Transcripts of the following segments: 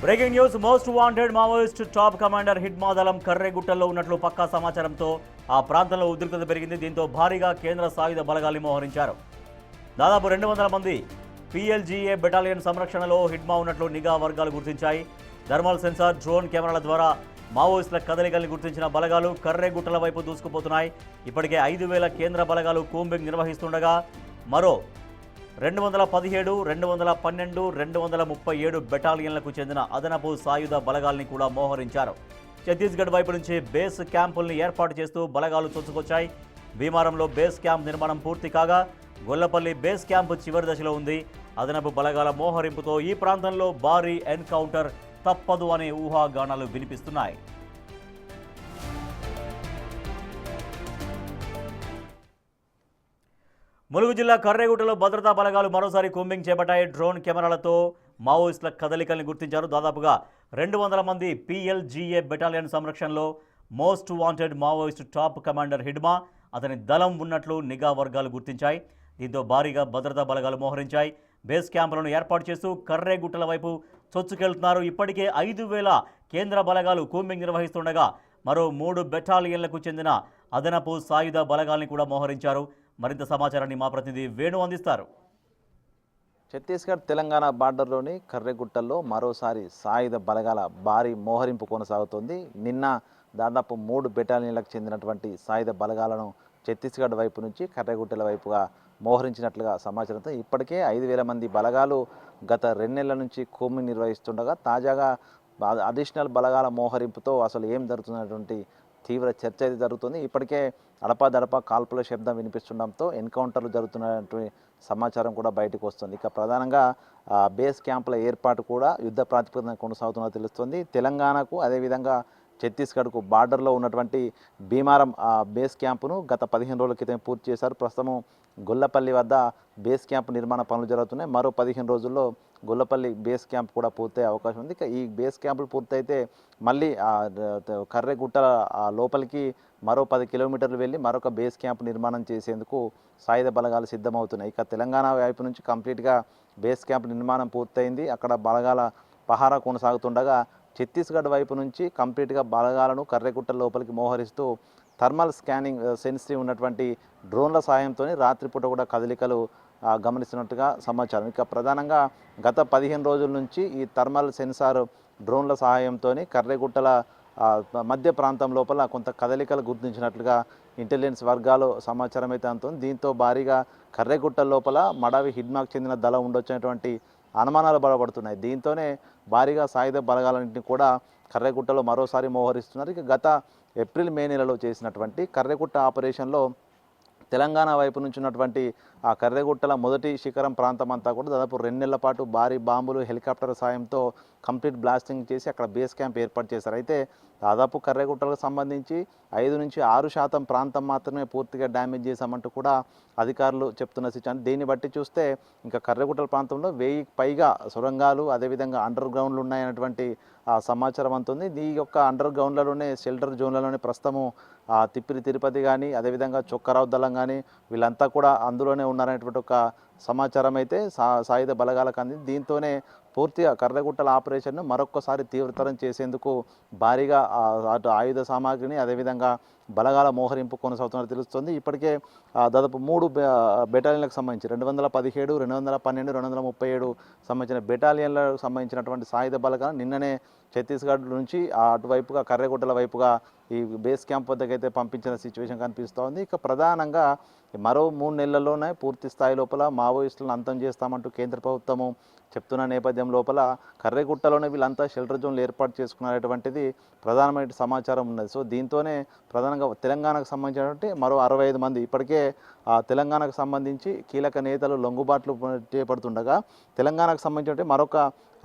Breaking news most wanted Maoist top commander Hidma దళం కర్రెగుట్టల్లో ఉన్నట్లు పక్కా సమాచారంతో ఆ ప్రాంతంలో ఉద్రిక్తత పెరిగింది. దీంతో భారీగా కేంద్ర సాయుధ బలగాల్ని మోహరించారు. దాదాపు 200 మంది PLGA బెటాలియన్ సంరక్షణలో హిడ్మా ఉన్నట్లు నిఘా వర్గాలు గుర్తించాయి. థర్మల్ సెన్సార్, డ్రోన్ కెమెరాల ద్వారా మావోయిస్టుల కదలికల్ని గుర్తించిన బలగాలు కర్రెగుట్టల వైపు దూసుకుపోతున్నాయి. ఇప్పటికే 5,000 కేంద్ర బలగాలు కూంబింగ్ నిర్వహిస్తుండగా మరో 217, 212, 237 బెటాలియన్లకు చెందిన అదనపు సాయుధ బలగాల్ని కూడా మోహరించారు. ఛత్తీస్గఢ్ వైపు నుంచి బేస్ క్యాంపుల్ని ఏర్పాటు చేస్తూ బలగాలు చొచ్చుకొచ్చాయి. భీమారంలో బేస్ క్యాంప్ నిర్మాణం పూర్తి కాగా గొల్లపల్లి బేస్ క్యాంపు చివరి దశలో ఉంది. అదనపు బలగాల మోహరింపుతో ఈ ప్రాంతంలో భారీ ఎన్కౌంటర్ తప్పదు అనే ఊహాగానాలు వినిపిస్తున్నాయి. ములుగు జిల్లా కర్రెగుట్టలో భద్రతా బలగాలు మరోసారి కూంబింగ్ చేపట్టాయి. డ్రోన్ కెమెరాలతో మావోయిస్టుల కదలికల్ని గుర్తించారు. దాదాపుగా 200 మంది PLGA బెటాలియన్ సంరక్షణలో most wanted Maoist top commander Hidma, అతని దళం ఉన్నట్లు నిఘా వర్గాలు గుర్తించాయి. దీంతో భారీగా భద్రతా బలగాలు మోహరించాయి. బేస్ క్యాంపులను ఏర్పాటు చేస్తూ కర్రెగుట్టల వైపు చొచ్చుకెళ్తున్నారు. ఇప్పటికే 5,000 కేంద్ర బలగాలు కూంబింగ్ నిర్వహిస్తుండగా మరో 3 బెటాలియన్లకు చెందిన అదనపు సాయుధ బలగాల్ని కూడా మోహరించారు. మరింత సమాచారాన్ని మా ప్రతినిధి వేణు అందిస్తారు. ఛత్తీస్గఢ్ తెలంగాణ బార్డర్లోని కర్రెగుట్టల్లో మరోసారి సాయుధ బలగాల భారీ మోహరింపు కొనసాగుతోంది. నిన్న దాదాపు 3 బెటాలియన్లకు చెందినటువంటి సాయుధ బలగాలను ఛత్తీస్గఢ్ వైపు నుంచి కర్రెగుట్టల వైపుగా మోహరించినట్లుగా సమాచారంతో ఇప్పటికే 5,000 మంది బలగాలు గత 2 నెలల నుంచి కూంబింగ్ నిర్వహిస్తుండగా తాజాగా అడిషనల్ బలగాల మోహరింపుతో అసలు ఏం జరుగుతున్నటువంటి తీవ్ర చర్చ అయితే జరుగుతుంది. ఇప్పటికే అడపాదడపా కాల్పుల శబ్దం వినిపిస్తుండడంతో ఎన్కౌంటర్లు జరుగుతున్నటువంటి సమాచారం కూడా బయటకు వస్తుంది. ఇక ప్రధానంగా బేస్ క్యాంపుల ఏర్పాటు కూడా యుద్ధ ప్రాతిపదికన కొనసాగుతున్నట్టు తెలుస్తుంది. తెలంగాణకు అదేవిధంగా ఛత్తీస్గఢ్కు బార్డర్లో ఉన్నటువంటి భీమారం బేస్ క్యాంపును గత 15 రోజుల క్రితం పూర్తి చేశారు. ప్రస్తుతం గొల్లపల్లి వద్ద బేస్ క్యాంప్ నిర్మాణ పనులు జరుగుతున్నాయి. మరో 15 రోజుల్లో గొల్లపల్లి బేస్ క్యాంప్ కూడా పూర్తయ్యే అవకాశం ఉంది. ఇక ఈ బేస్ క్యాంపులు పూర్తయితే మళ్ళీ కర్రెగుట్టల లోపలికి మరో 10 కిలోమీటర్లు వెళ్ళి మరొక బేస్ క్యాంప్ నిర్మాణం చేసేందుకు సాయుధ బలగాలు సిద్ధమవుతున్నాయి. ఇక తెలంగాణ వైపు నుంచి కంప్లీట్గా బేస్ క్యాంప్ నిర్మాణం పూర్తయింది. అక్కడ బలగాల పహారా కొనసాగుతుండగా ఛత్తీస్గఢ్ వైపు నుంచి కంప్లీట్గా బలగాలను కర్రెగుట్టల లోపలికి మోహరిస్తూ థర్మల్ స్కానింగ్ సెన్సిటివ్ ఉన్నటువంటి డ్రోన్ల సాయంతో రాత్రిపూట కూడా కదలికలు గమనిస్తున్నట్టుగా సమాచారం. ఇక ప్రధానంగా గత 15 రోజుల నుంచి ఈ థర్మల్ సెన్సార్ డ్రోన్ల సహాయంతో కర్రెగుట్టల మధ్య ప్రాంతం లోపల కొంత కదలికలు గుర్తించినట్లుగా ఇంటెలిజెన్స్ వర్గాలు సమాచారం అయితే అందుతుంది. దీంతో భారీగా కర్రెగుట్టల లోపల మడావి హిడ్మాకు చెందిన దళం ఉండొచ్చినటువంటి అనుమానాలు బలపడుతున్నాయి. దీంతోనే భారీగా సాయుధ బలగాలన్నింటినీ కూడా కర్రెగుట్టలో మరోసారి మోహరిస్తున్నారు. ఇక గత ఏప్రిల్ మే నెలలో చేసినటువంటి కర్రెగుట్ట ఆపరేషన్లో తెలంగాణ వైపు నుంచి ఉన్నటువంటి ఆ కర్రెగుట్టల మొదటి శిఖరం ప్రాంతం అంతా కూడా దాదాపు 2 నెలల పాటు భారీ బాంబులు హెలికాప్టర్ సాయంతో కంప్లీట్ బ్లాస్టింగ్ చేసి అక్కడ బేస్ క్యాంప్ ఏర్పాటు చేశారు. అయితే దాదాపు కర్రెగుట్టలకు సంబంధించి 5 నుంచి 6% ప్రాంతం మాత్రమే పూర్తిగా డ్యామేజ్ చేశామంటూ కూడా అధికారులు చెప్తున్న సిచ్యువేషన్. దీన్ని బట్టి చూస్తే ఇంకా కర్రెగుట్టల ప్రాంతంలో 1000కి పైగా సొరంగాలు అదేవిధంగా అండర్ గ్రౌండ్లు ఉన్నాయన్నటువంటి సమాచారం అంతుంది. ఈ యొక్క అండర్ గ్రౌండ్లలోనే షెల్టర్ జోన్లలోనే ప్రస్తుతము తిప్పిరి తిరుపతి కానీ అదేవిధంగా చొక్కరావు దళం కానీ వీళ్ళంతా కూడా అందులోనే ఉన్నారనేటువంటి ఒక సమాచారం అయితే సాయుధ బలగాలకు అందింది. దీంతోనే పూర్తిగా కర్రెగుట్టల ఆపరేషన్ను మరొక్కసారి తీవ్రతరం చేసేందుకు భారీగా అటు ఆయుధ సామాగ్రిని అదేవిధంగా బలగాల మోహరింపు కొనసాగుతున్నట్టు తెలుస్తుంది. ఇప్పటికే దాదాపు 3 బెటాలియన్లకు సంబంధించి 217, 212, 237 సంబంధించిన బెటాలియన్లకు సంబంధించినటువంటి సాయుధ బలగాలు నిన్ననే ఛత్తీస్గఢ్ నుంచి అటువైపుగా కర్రెగుట్టల వైపుగా ఈ బేస్ క్యాంప్ వద్దకైతే పంపించిన సిచ్యువేషన్ కనిపిస్తోంది. ఇక ప్రధానంగా మరో 3 నెలల్లోనే పూర్తి స్థాయి లోపల మావోయిస్టులను అంతం చేస్తామంటూ కేంద్ర ప్రభుత్వము చెప్తున్న నేపథ్యం లోపల కర్రెగుట్టలోనే వీళ్ళంతా షెల్టర్ జోన్లు ఏర్పాటు చేసుకున్నటువంటిది ప్రధానమైన సమాచారం ఉన్నది. సో దీంతోనే ప్రధానంగా తెలంగాణకు సంబంధించినటువంటి మరో 65 మంది ఇప్పటికే తెలంగాణకు సంబంధించి కీలక నేతలు లొంగుబాట్లు చేపడుతుండగా తెలంగాణకు సంబంధించినటువంటి మరొక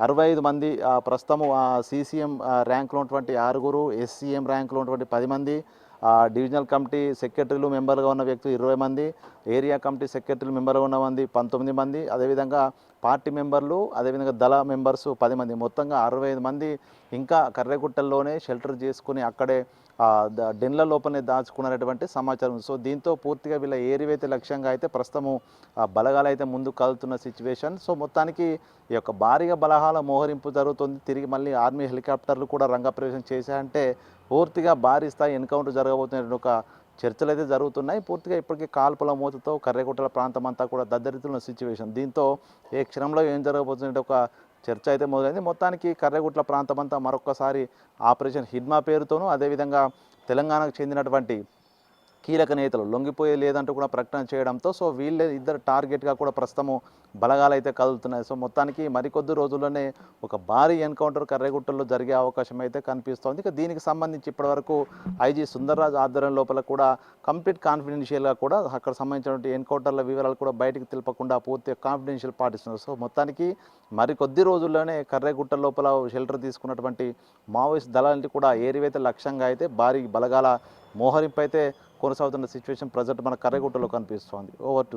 65 మంది ప్రస్తుతము CCM ర్యాంకులో ఉన్నటువంటి 6, SCM ర్యాంకులో ఉన్నటువంటి 10 మంది, డివిజనల్ కమిటీ సెక్రటరీలు మెంబర్గా ఉన్న వ్యక్తులు 20 మంది, ఏరియా కమిటీ సెక్రటరీలు మెంబర్గా ఉన్న 19 మంది, అదేవిధంగా పార్టీ మెంబర్లు అదేవిధంగా దళ మెంబర్సు 10 మంది, మొత్తంగా 65 మంది ఇంకా కర్రెగుట్టల్లోనే షెల్టర్ చేసుకుని అక్కడే డెన్ల లోపలనే దాచుకున్నటువంటి సమాచారం. సో దీంతో పూర్తిగా వీళ్ళ ఏరివైతే లక్ష్యంగా అయితే ప్రస్తుతము బలగాలు అయితే ముందుకు కదులుతున్న సిచ్యువేషన్. సో మొత్తానికి ఈ యొక్క భారీగా బలగాల మోహరింపు జరుగుతుంది. తిరిగి మళ్ళీ ఆర్మీ హెలికాప్టర్లు కూడా రంగప్రవేశం చేశాయంటే పూర్తిగా భారీ స్థాయి ఎన్కౌంటర్ జరగబోతున్న ఒక చర్చలు అయితే జరుగుతున్నాయి. పూర్తిగా ఇప్పటికే కాల్పుల మూతతో కర్రెగుట్టల ప్రాంతం అంతా కూడా దద్దరిల్లుతున్న సిచ్యువేషన్. దీంతో ఏ క్షణంలో ఏం జరగబోతుందంటే ఒక చర్చ అయితే మొదలైంది. మొత్తానికి కర్రెగుట్ల ప్రాంతం అంతా మరొక్కసారి ఆపరేషన్ హిడ్మా పేరుతోనూ, అదేవిధంగా తెలంగాణకు చెందినటువంటి కీలక నేతలు లొంగిపోయే లేదంటూ కూడా ప్రకటన చేయడంతో సో వీళ్ళే ఇద్దరు టార్గెట్గా కూడా ప్రస్తుతము బలగాలు అయితే కదులుతున్నాయి. సో మొత్తానికి మరికొద్ది రోజుల్లోనే ఒక భారీ ఎన్కౌంటర్ కర్రెగుట్టల్లో జరిగే అవకాశం అయితే కనిపిస్తోంది. ఇక దీనికి సంబంధించి ఇప్పటివరకు ఐజీ సుందర్రాజ్ ఆధ్వర్యం లోపల కూడా కంప్లీట్ కాన్ఫిడెన్షియల్గా కూడా అక్కడ సంబంధించినటువంటి ఎన్కౌంటర్ల వివరాలు కూడా బయటకు తెలపకుండా పూర్తిగా కాన్ఫిడెన్షియల్ పాటిస్తున్నారు. సో మొత్తానికి మరికొద్ది రోజుల్లోనే కర్రెగుట్ట లోపల షెల్టర్ తీసుకున్నటువంటి మావోయిస్ట్ దళాలని కూడా ఏరివైతే లక్ష్యంగా అయితే భారీ బలగాల మోహరింపు అయితే కొనసాగుతున్న సిచ్యువేషన్ ప్రజెంట్ మన కర్రెగుట్టలో కనిపిస్తోంది. Over to